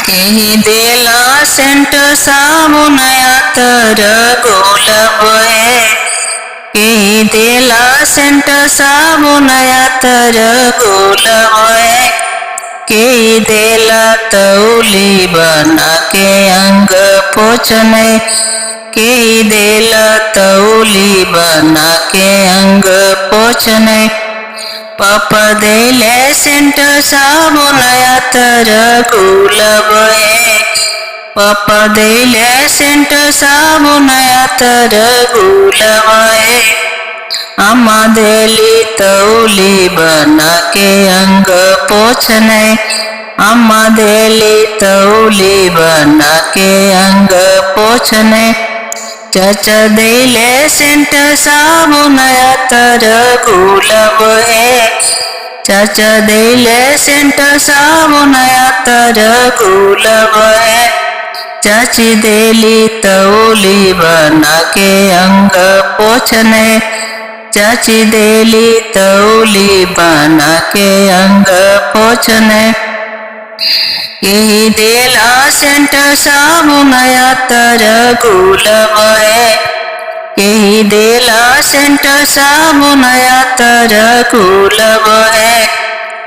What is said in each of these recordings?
केही देला सेंट साबुन अतर गुलाब है। केही देला सेंट साबुन अतर गुलाब है। केही देला तौली बना के अंग पोछने। केही देला तौली बना के अंग पोछने। पापा देले सेंट साबुन अतर गुलाब है। पापा देले सेंट साबुन अतर गुलाब है। अम्मा देली तौली बना के अंग पोछने। अम्मा देली तौली बना के अंग पोछने। चाचा देले सेंट साबुन अतर गुलाब है। चाचा देले सेंट साबुन अतर गुलाब है। चाची देली तौली बना के अंग पोछने। चाची देली तौली बना के अंग पोछने। केही देला सेंट साबुन अतर गुलाब है। केही देला सेंट साबुन अतर गुलाब है।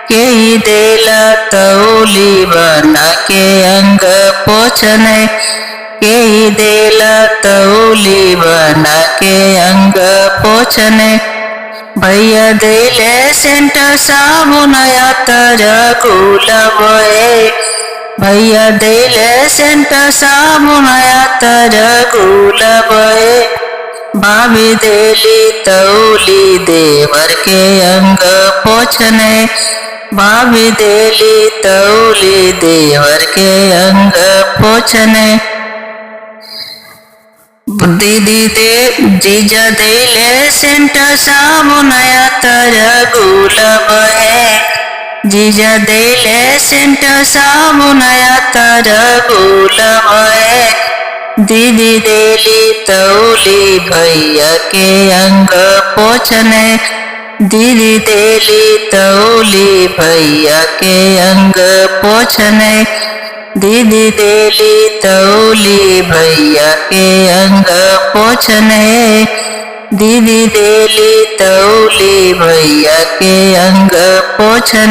केही देला तौली बना के अंग पोछने। केही देला तौली बना के अंग पोछने। भैया देले सेंट साबुन अतर गुलाब है। भैया देले सेंट साबुन अतर गुलाब है। भाभी देली तौली देवर के अंग पोछने। भाभी देली तौली देवर के अंग पोछने। दीदी दे जीजा देले सेंट साबुन अतर गुलाब है। जीजा देले सेंट साबुन अतर गुलाब है। दीदी देली तौली भैया के अंग पोछने। दीदी देली तौली भैया के अंग पोछने। दीदी देली तौली भैया के अंग पोछने। दीदी देली तौली भैया के अंग पोछने।